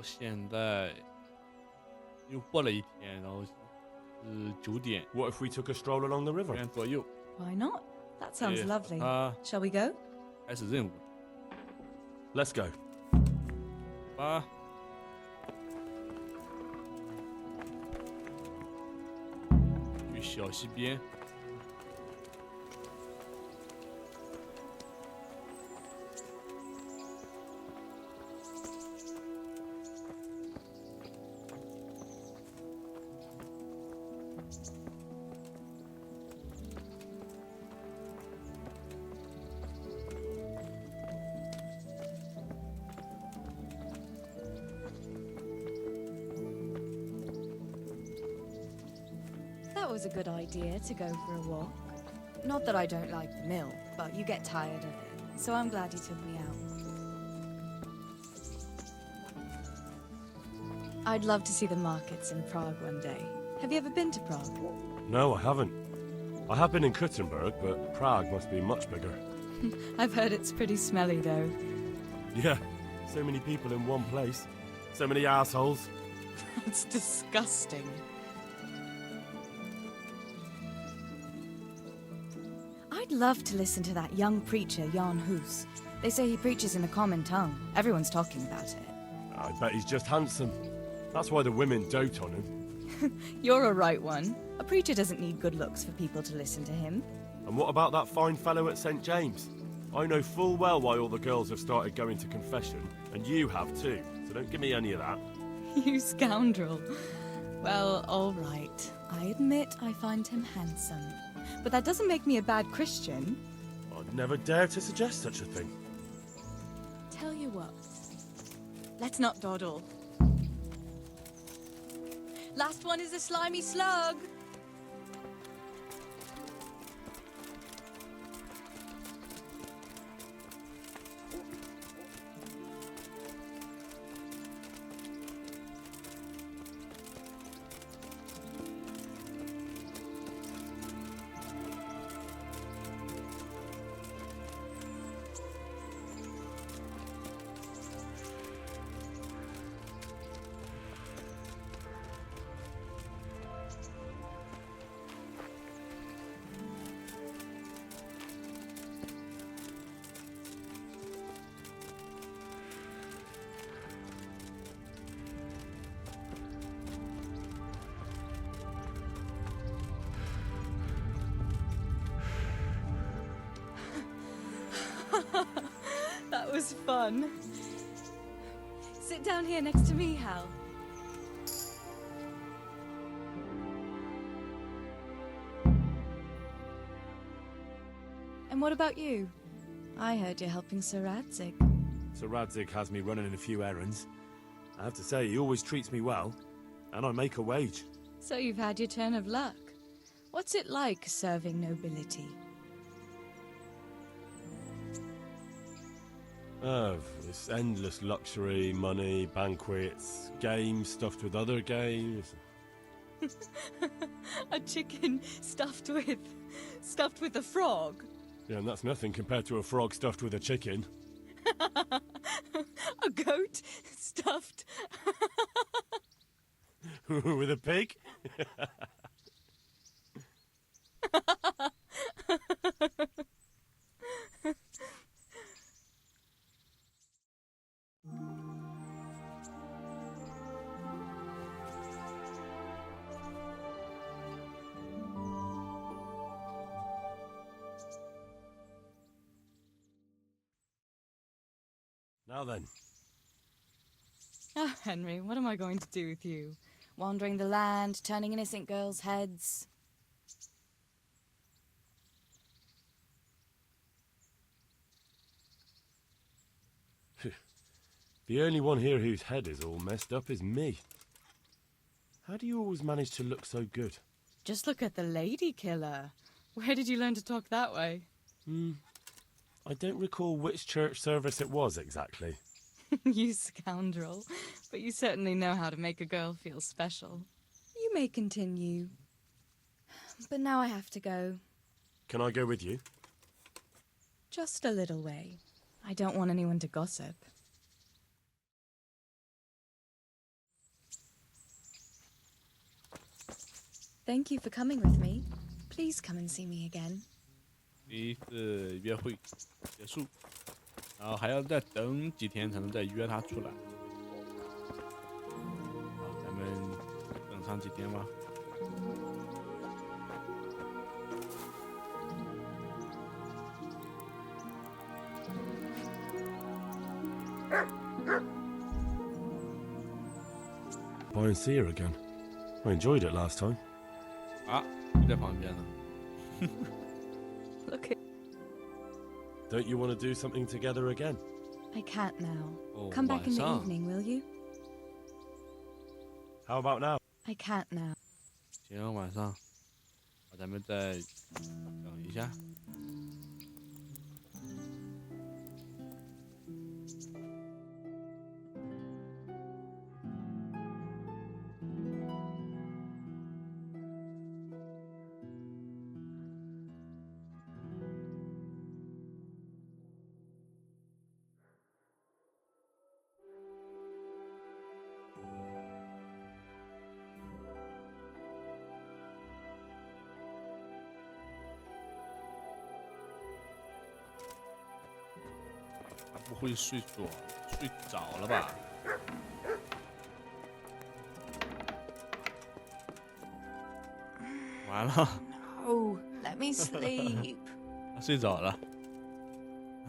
后现在又过了一天，然后是9点 What if we took a stroll along the river? 左右。 Why not? That sounds lovely. 他 Shall we go? 开始任务 Let's go. 吧。去小溪边。That was a good idea to go for a walk. Not that I don't like the mill, but you get tired of it, so I'm glad you took me out. I'd love to see the markets in Prague one day. Have you ever been to Prague? No, I haven't. I have been in Kuttenberg, but Prague must be much bigger. I've heard it's pretty smelly, though. Yeah, so many people in one place. So many assholes. It's disgusting. I'd love to listen to that young preacher, Jan Hus. They say he preaches in a common tongue. Everyone's talking about it. I bet he's just handsome. That's why the women dote on him. You're a right one. A preacher doesn't need good looks for people to listen to him. And what about that fine fellow at St. James? I know full well why all the girls have started going to confession, and you have too, so don't give me any of that. You scoundrel. Well, all right. I admit I find him handsome. But that doesn't make me a bad Christian. I'd never dare to suggest such a thing. Tell you what. Let's not dawdle. Last one is a slimy slug. That was fun. Sit down here next to me, Hal. And what about you? I heard you're helping Sir Radzig. Sir Radzig has me running a few errands. I have to say, he always treats me well, and I make a wage. So you've had your turn of luck. What's it like serving nobility? Oh, this endless luxury, money, banquets, games stuffed with other games. A chicken stuffed with a frog? Yeah, and that's nothing compared to a frog stuffed with a chicken. A goat stuffed... With a pig? Now then. Ah, Henry, what am I going to do with you? Wandering the land, turning innocent girls' heads. The only one here whose head is all messed up is me. How do you always manage to look so good? Just look at the lady killer. Where did you learn to talk that way? I don't recall which church service it was exactly. You scoundrel. But you certainly know how to make a girl feel special. You may continue. But now I have to go. Can I go with you? Just a little way. I don't want anyone to gossip. Thank you for coming with me. Please come and see me again. 第一次约会结束，然后还要再等几天才能再约他出来。好，咱们等上几天吧。Try and see her again. I enjoyed it last time. 啊，就在旁边呢。 Look at... Don't you want to do something together again? I can't now. Oh, Come back in the 晚上。 evening, will you? How about now? I can't now. 行，晚上，好，咱们再等一下。他不会睡着了吧？完了， Oh, let me sleep. 他睡着了。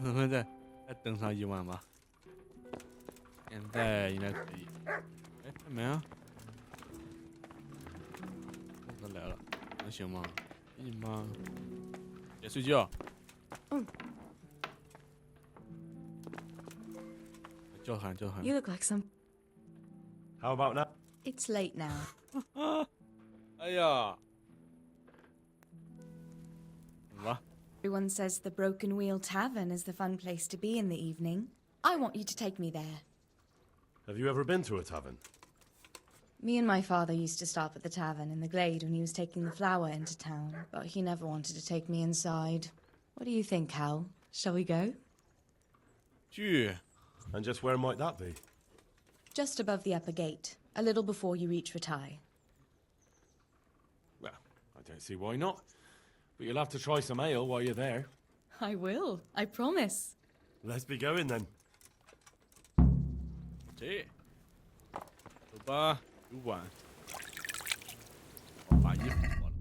能不能再等上一晚吧？现在应该可以。哎，开门啊！他来了，能行吗？行吗？别睡觉。嗯。叫喊。 You look like some... How about now? It's late now. 哎呀，怎么了？ Everyone says the Broken Wheel Tavern is the fun place to be in the evening. I want you to take me there. Have you ever been to a tavern? Me and my father used to stop at the tavern in the glade when he was taking the flour into town, but he never wanted to take me inside. What do you think, Hal? Shall we go? 去。 And just where might that be? Just above the upper gate, a little before you reach Ratai. Well, I don't see why not. But you'll have to try some ale while you're there. I will, I promise. Let's be going then. 这，走吧，有碗。我把衣服脱了。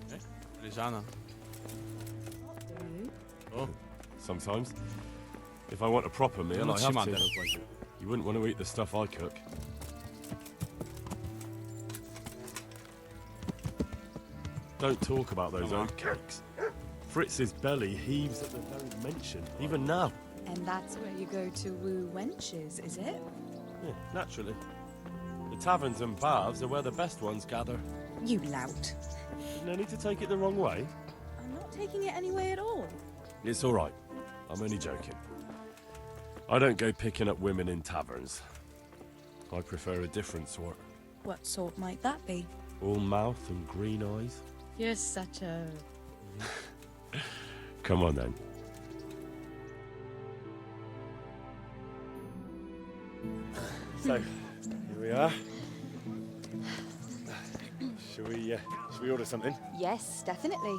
哎，特丽莎呢？哦。 Sometimes. If I want a proper meal, I 骑 have 马带 to. 了过去。 You wouldn't want to eat the stuff I cook. Don't talk about those oat cakes. Fritz's belly heaves at the very mention, even now. And that's where you go to woo wenches, is it? Yeah, naturally. The taverns and baths are where the best ones gather. You lout. No need to take it the wrong way. I'm not taking it any way at all. It's all right. I'm only joking. I don't go picking up women in taverns. I prefer a different sort. What sort might that be? All mouth and green eyes. You're such a... Come on then. So, here we are. Shall we order something? Yes, definitely.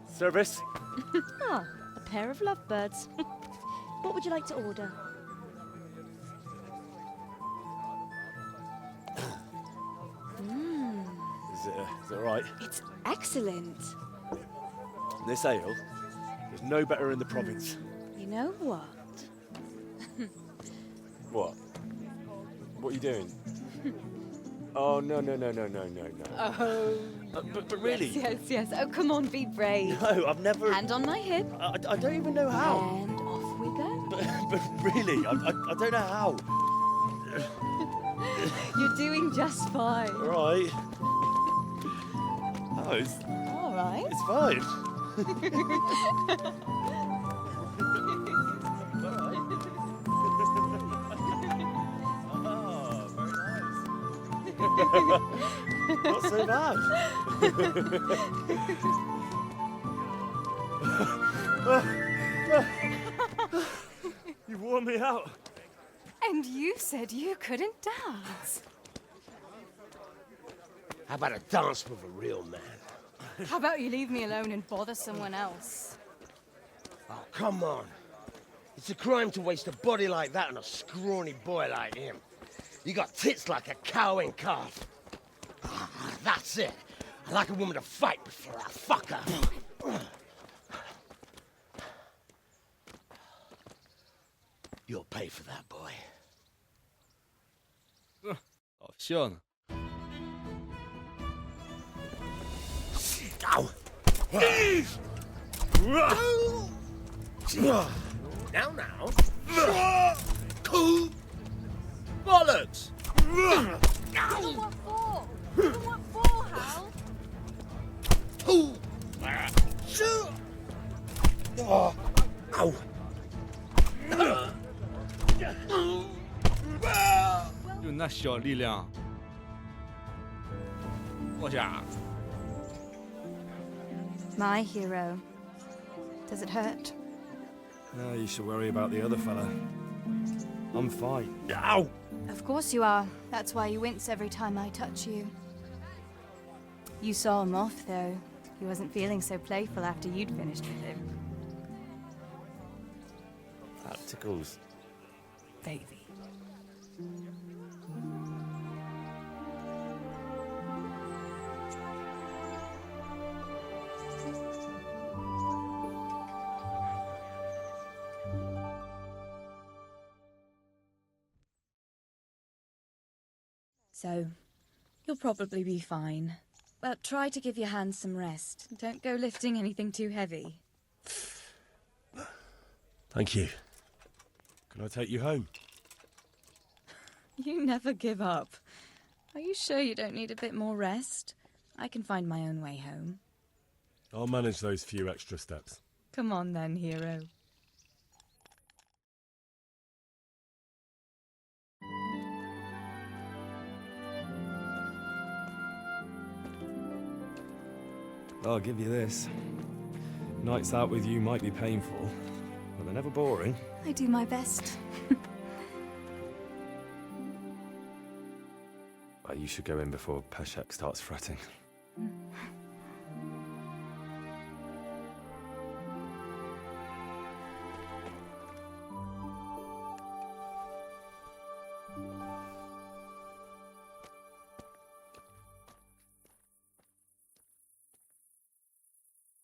Service? Ah, a pair of lovebirds. What would you like to order? Is it all right? It's excellent. This ale, there's no better in the province. You know what? What? What are you doing? Oh, no. Oh, But really? yes. Oh, come on, be brave. No, I've never... Hand on my hip. I don't even know how. And off we go. But really, I don't know how. You're doing just fine. All right. Oh, it's All right. fine. Oh. Not so bad. You wore me out. And you said you couldn't dance. How about a dance with a real man? How about you leave me alone and bother someone else? Oh, come on. It's a crime to waste a body like that on a scrawny boy like him. You got tits like a cow in calf. Ah, that's it. I like a woman to fight before I fuck her. You'll pay for that, boy. 搞笑呢。 Ow! Now, now. Cool. Bollocks! What for? What for, Hal? Ooh. Oh. Ow. 就那小力量，坐下。 My hero. Does it hurt? No, you should worry about the other fella. I'm fine. Ow! Of course you are. That's why you wince every time I touch you. You saw him off, though. He wasn't feeling so playful after you'd finished with him. That tickles. Baby. So, you'll probably be fine. But try to give your hands some rest. Don't go lifting anything too heavy. Thank you. Can I take you home? You never give up. Are you sure you don't need a bit more rest? I can find my own way home. I'll manage those few extra steps. Come on then, hero. I'll give you this. Nights out with you might be painful, but they're never boring. I do my best. You should go in before Peshek starts fretting.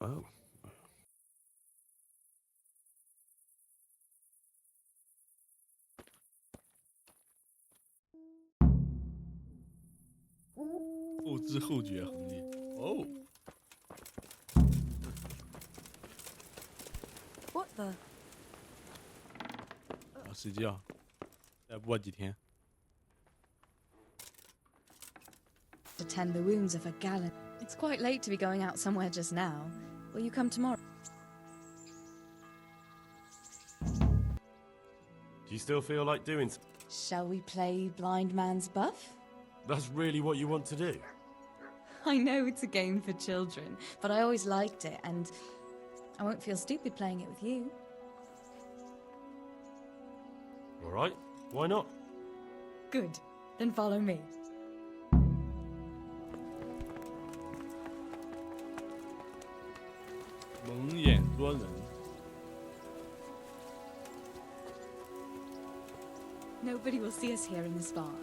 Oh. 后知后觉红利哦。 What the? 睡觉，再播几天。 To tend the wounds of a gallant. It's quite late to be going out somewhere just now. Will you come tomorrow? Do you still feel like doing? Shall we play blind man's buff? That's really what you want to do? I know it's a game for children, but I always liked it, and I won't feel stupid playing it with you. All right. Why not? Good. Then follow me. "蒙眼捉人， Nobody will see us here in this barn.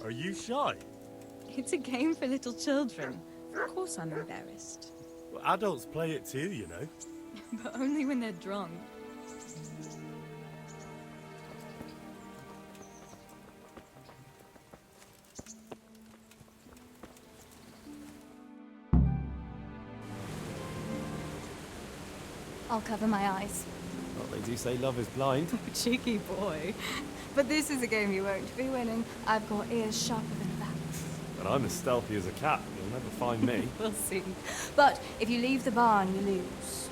Are you shy? It's a game for little children. Of course I'm embarrassed. Well, adults play it too, you know. But only when they're drunk. I'll cover my eyes. Well, they do say love is blind. Cheeky boy. But this is a game you won't be winning. I've got ears sharper than that. But I'm as stealthy as a cat. You'll never find me. We'll see. But if you leave the barn, you lose.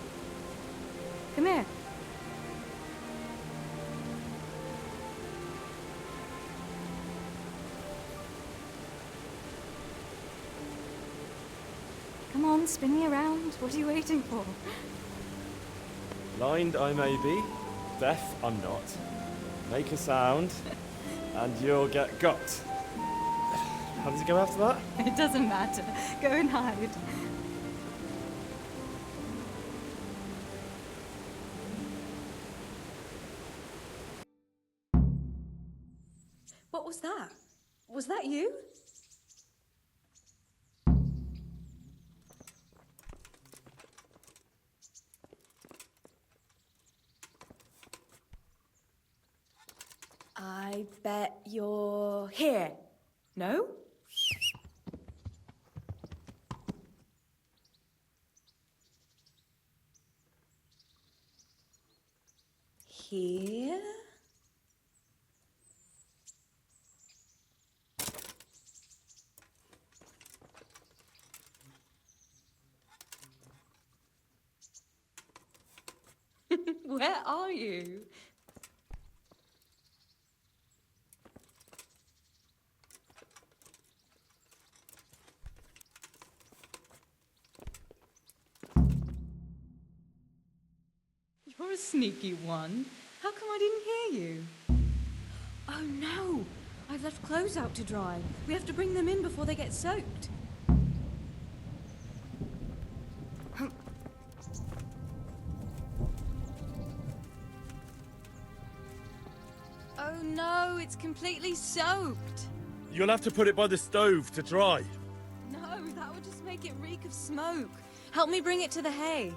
Come here. spin me around. What are you waiting for? Blind I may be, deaf I'm not. Make a sound, and you'll get got. How does it go after that? It doesn't matter. Go and hide. What was that? Was that you? I bet you're here. No? Here? Where are you? You're a sneaky one. How come I didn't hear you? Oh no! I've left clothes out to dry. We have to bring them in before they get soaked. Oh no, it's completely soaked. You'll have to put it by the stove to dry. No, that would just make it reek of smoke. Help me bring it to the hay.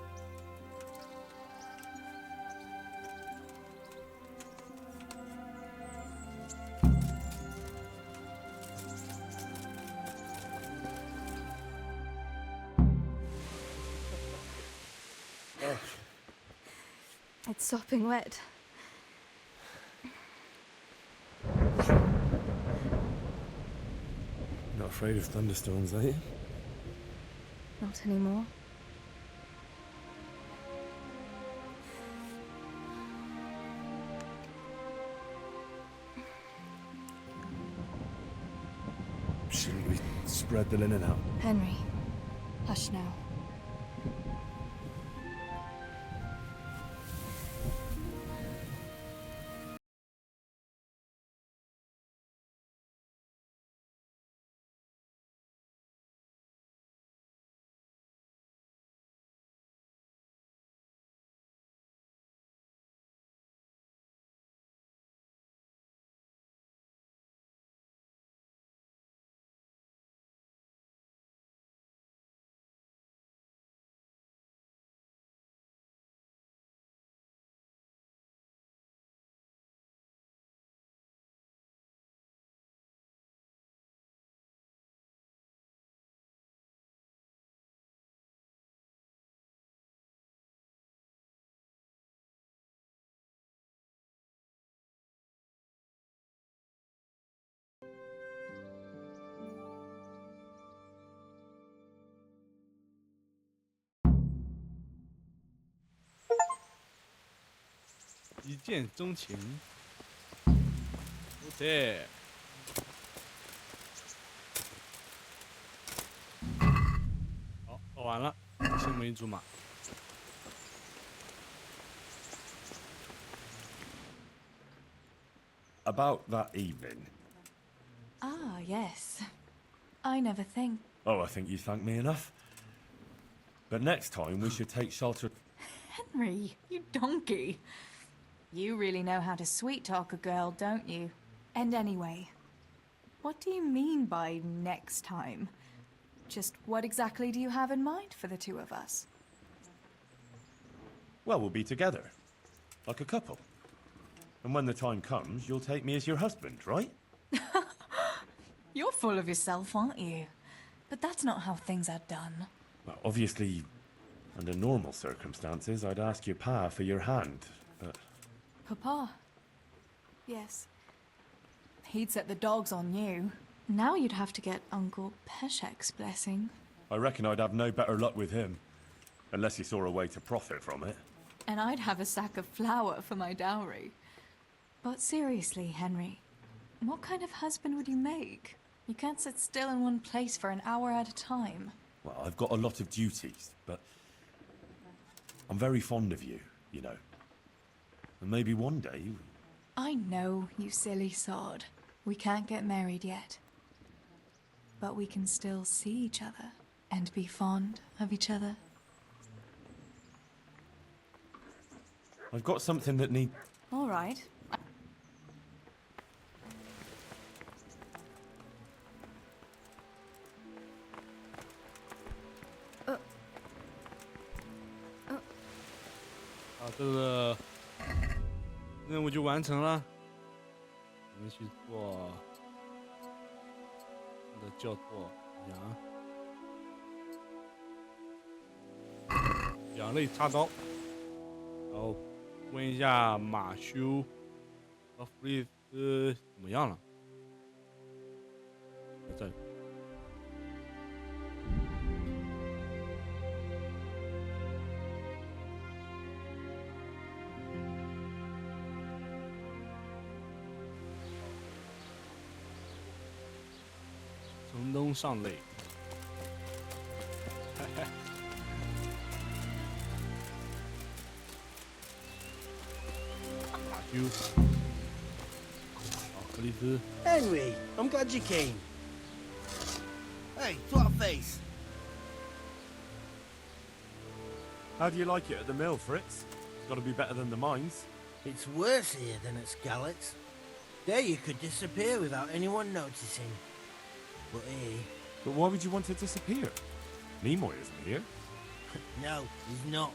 It's sopping wet. Not afraid of thunderstorms, are you? Not anymore. Shouldn't we spread the linen out? Henry, hush now.一见钟情。OK。好，做完了，青梅竹马。About that evening. Ah, yes. I never think. Oh, I think you thank me enough. But next time we should take shelter. Henry, you donkey. You really know how to sweet-talk a girl, don't you? And anyway, what do you mean by next time? Just what exactly do you have in mind for the two of us? Well, we'll be together. Like a couple. And when the time comes, you'll take me as your husband, right? You're full of yourself, aren't you? But that's not how things are done. Well, obviously, under normal circumstances, I'd ask your pa for your hand, but... Papa? Yes. He'd set the dogs on you. Now you'd have to get Uncle Peshek's blessing. I reckon I'd have no better luck with him. Unless he saw a way to profit from it. And I'd have a sack of flour for my dowry. But seriously, Henry, what kind of husband would you make? You can't sit still in one place for an hour at a time. Well, I've got a lot of duties, but I'm very fond of you, you know. And maybe one day... I know, you silly sod. We can't get married yet. But we can still see each other and be fond of each other. I've got something that needs... All right.好，这个任务就完成了。我们去做，这个叫做两肋插刀，然后问一下马修和弗利斯怎么样了？在这里。城东上垒，马修，好，克里斯， Henry, I'm glad you came. Hey, what face? How do you like it at the mill, Fritz? It's got to be better than the mines. It's worse here than at Scarlett's. There you could disappear without anyone noticing. But here... But why would you want to disappear? Nimoy isn't here. No, he's not.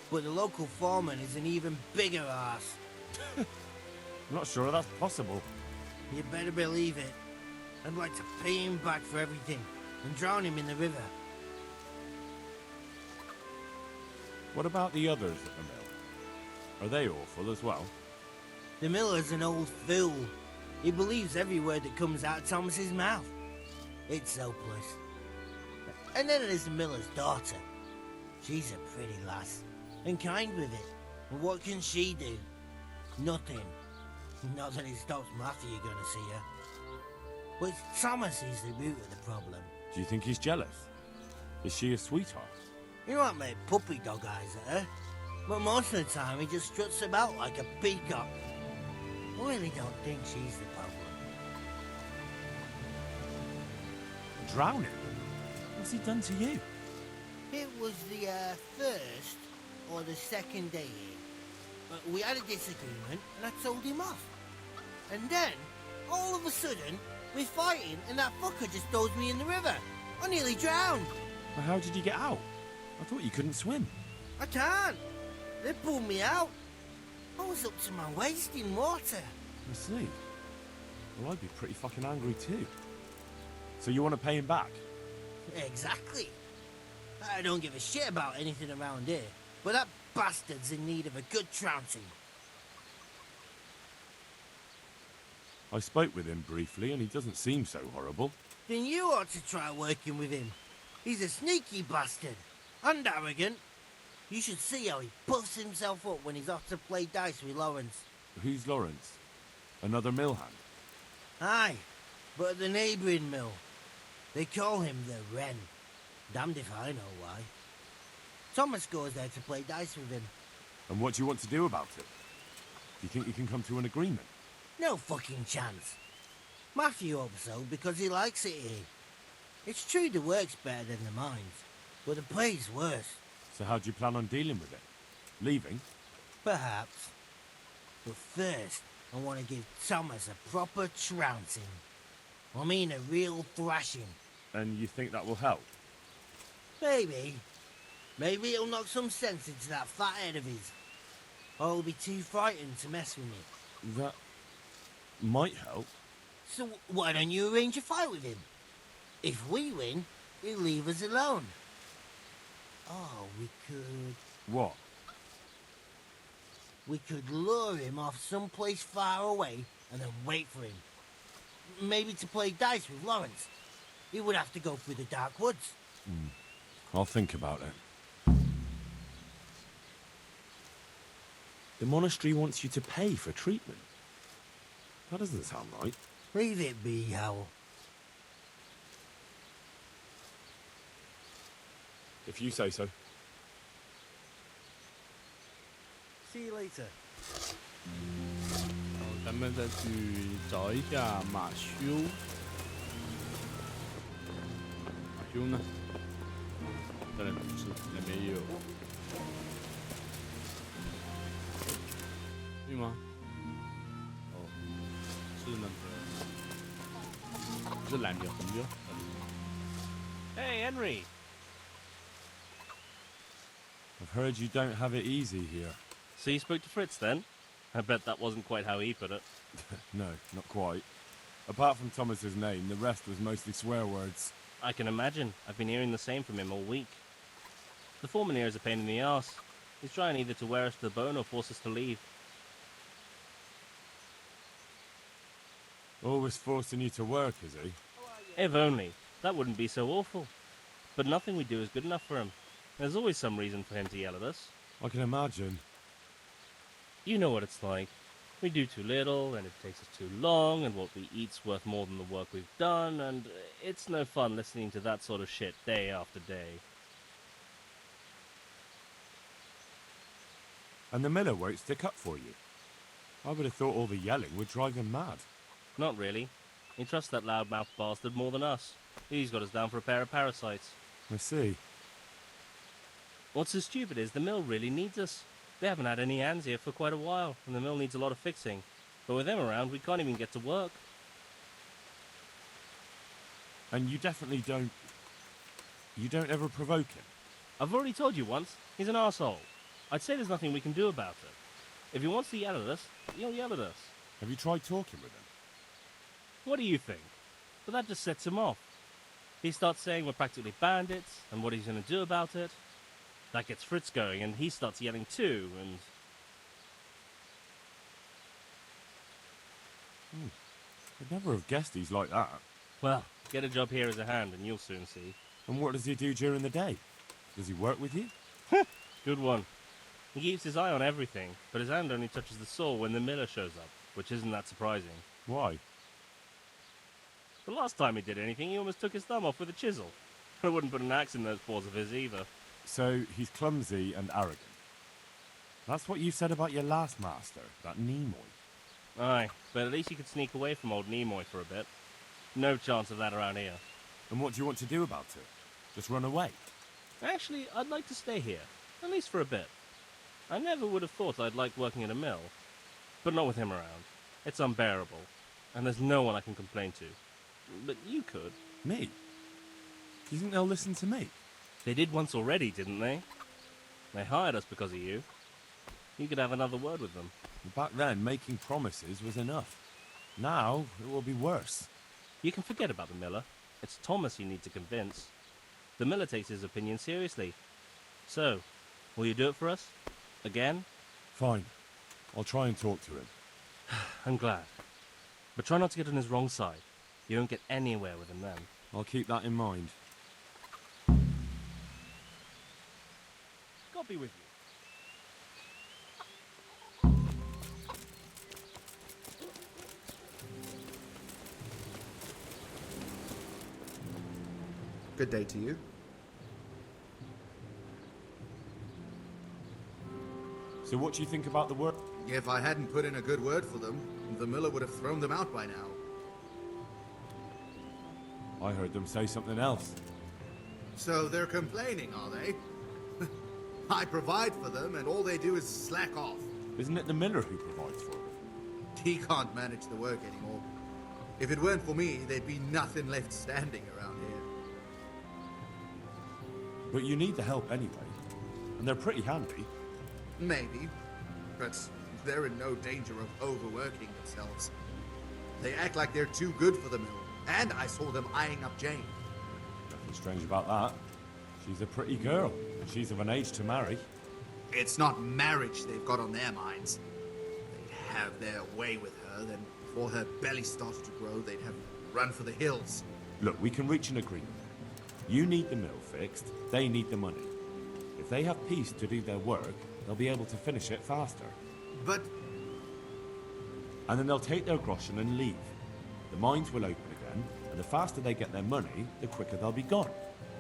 But the local foreman is an even bigger arse. I'm not sure that's possible. You better believe it. I'd like to pay him back for everything and drown him in the river. What about the others at the mill? Are they awful as well? The miller's an old fool. He believes every word that comes out of Thomas's mouth. It's hopeless. And then there's the miller's daughter. She's a pretty lass, and kind with it. And what can she do? Nothing. Not that it stops Matthew going to see her. But it's Thomas who's the root of the problem. Do you think he's jealous? Is she a sweetheart? He might make puppy dog eyes at her, but most of the time he just struts about like a peacock. I really don't think she's the problem. Drowning? What's he done to you? It was the first or the second day here. We had a disagreement and I told him off. And then, all of a sudden, we're fighting and that fucker just throws me in the river. I nearly drowned. Well, how did you get out? I thought you couldn't swim. I can't. They pulled me out. I was up to my waist in water. I see. Well, I'd be pretty fucking angry too. So you want to pay him back? Exactly. I don't give a shit about anything around here, but that bastard's in need of a good trouncing. I spoke with him briefly and he doesn't seem so horrible. Then you ought to try working with him. He's a sneaky bastard and arrogant. You should see how he puffs himself up when he's off to play dice with Lawrence. Who's Lawrence? Another mill hand? Aye, but at the neighbouring mill. They call him the Wren. Damned if I know why. Thomas goes there to play dice with him. And what do you want to do about it? Do you think you can come to an agreement? No fucking chance. Matthew hopes so because he likes it here. It's true the work's better than the mines, but the pay's worse. So how do you plan on dealing with it? Leaving? Perhaps. But first, I want to give Thomas a proper trouncing. I mean a real thrashing. And you think that will help? Maybe. Maybe it'll knock some sense into that fat head of his. Or he'll be too frightened to mess with me. That might help. So why don't you arrange a fight with him? If we win, he'll leave us alone. Oh, we could... What? We could lure him off someplace far away and then wait for him. Maybe to play dice with Lawrence. He would have to go through the dark woods. I'll think about it. The monastery wants you to pay for treatment. That doesn't sound right. Leave it be, Howell. if you say so. See you later. 好，咱们再去找一下马修。马修呢？当然不是，那没有。对吗？哦，是那个，不是蓝标，红标。Hey, Henry. I've heard you don't have it easy here. So you spoke to Fritz then? I bet that wasn't quite how he put it. No, not quite. Apart from Thomas's name, the rest was mostly swear words. I can imagine. I've been hearing the same from him all week. The foreman here is a pain in the arse. He's trying either to wear us to the bone or force us to leave. Always forcing you to work, is he? If only. That wouldn't be so awful. But nothing we do is good enough for him. There's always some reason for him to yell at us. I can imagine. You know what it's like. We do too little, and it takes us too long, and what we eat's worth more than the work we've done, and it's no fun listening to that sort of shit day after day. And the miller won't stick up for you. I would have thought all the yelling would drive him mad. Not really. He trusts that loudmouth bastard more than us. He's got us down for a pair of parasites. I see. What's so stupid is the mill really needs us. They haven't had any hands here for quite a while, and the mill needs a lot of fixing. But with them around, we can't even get to work. And you definitely don't... You don't ever provoke him? I've already told you once, he's an arsehole. I'd say there's nothing we can do about it. If he wants to yell at us, he'll yell at us. Have you tried talking with him? What do you think? But that just sets him off. He starts saying we're practically bandits, and what he's going to do about it. That gets Fritz going, and he starts yelling too, and... I'd never have guessed he's like that. Well, get a job here as a hand, and you'll soon see. And what does he do during the day? Does he work with you? Good one. He keeps his eye on everything, but his hand only touches the saw when the miller shows up, which isn't that surprising. Why? The last time he did anything, he almost took his thumb off with a chisel. I wouldn't put an axe in those paws of his either. So he's clumsy and arrogant. That's what you said about your last master, that Nimoy. Aye, but at least you could sneak away from old Nimoy for a bit. No chance of that around here. And what do you want to do about it? Just run away? Actually, I'd like to stay here, at least for a bit. I never would have thought I'd like working in a mill, but not with him around. It's unbearable, and there's no one I can complain to. But you could. Me? Do you think they'll listen to me? They did once already, didn't they? They hired us because of you. You could have another word with them. Back then, making promises was enough. Now, it will be worse. You can forget about the miller. It's Thomas you need to convince. The miller takes his opinion seriously. So, will you do it for us? Again? Fine. I'll try and talk to him. I'm glad. But try not to get on his wrong side. You won't get anywhere with him then. I'll keep that in mind. God be with you. Good day to you. So what do you think about the work? If I hadn't put in a good word for them, the miller would have thrown them out by now. I heard them say something else. So they're complaining, are they? I provide for them, and all they do is slack off. Isn't it the miller who provides for them? He can't manage the work anymore. If it weren't for me, there'd be nothing left standing around here. But you need the help anyway. And they're pretty handy. Maybe, but they're in no danger of overworking themselves. They act like they're too good for the mill, and I saw them eyeing up Jane. Nothing strange about that. She's a pretty girl, and she's of an age to marry. It's not marriage they've got on their minds. They'd have their way with her, then before her belly started to grow, they'd have run for the hills. Look, we can reach an agreement. You need the mill fixed, they need the money. If they have peace to do their work, they'll be able to finish it faster. But And then they'll take their groschen and leave. The mines will open again, and the faster they get their money, the quicker they'll be gone.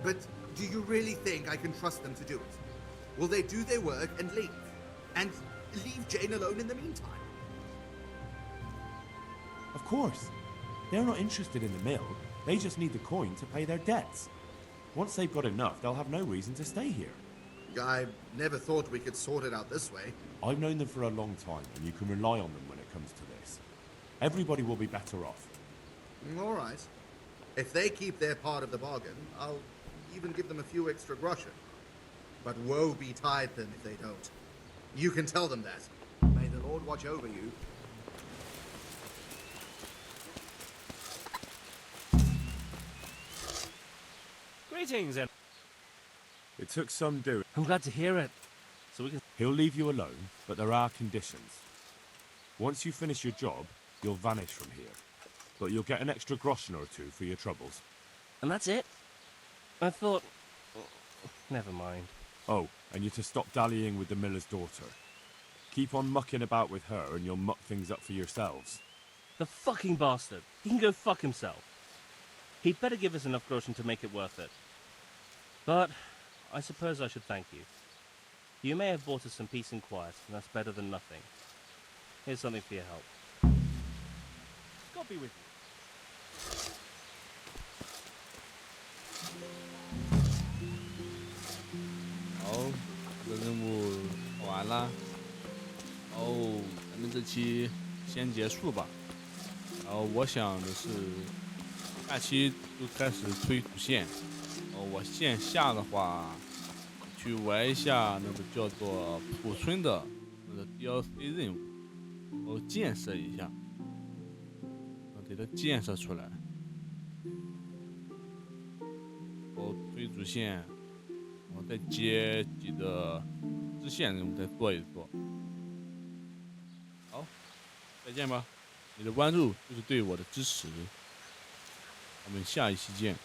But Do you really think I can trust them to do it? Will they do their work and leave? And leave Jane alone in the meantime? Of course. They're not interested in the mill. They just need the coin to pay their debts. Once they've got enough, they'll have no reason to stay here. I never thought we could sort it out this way. I've known them for a long time, and you can rely on them when it comes to this. Everybody will be better off. All right. If they keep their part of the bargain, I'll even give them a few extra groschen. But woe betide them if they don't. You can tell them that. May the Lord watch over you. Greetings, and It took some doing. I'm glad to hear it. So we can. He'll leave you alone, but there are conditions. Once you finish your job, you'll vanish from here. But you'll get an extra groschen or two for your troubles. And that's it? I thought. Never mind. Oh, and you're to stop dallying with the miller's daughter. Keep on mucking about with her and you'll muck things up for yourselves. The fucking bastard. He can go fuck himself. He'd better give us enough groschen to make it worth it. But I suppose I should thank you. You may have bought us some peace and quiet, and that's better than nothing. Here's something for your help. God be with you.好，这个任务跑完了，然后咱们这期先结束吧。然后我想的是，下期就开始推主线。我线下的话，去玩一下那个叫做浦村的那个 DLC 任务，然后建设一下，给它建设出来，然后推主线。我再接几个支线任务再做一做。好，再见吧！你的关注就是对我的支持，我们下一期见。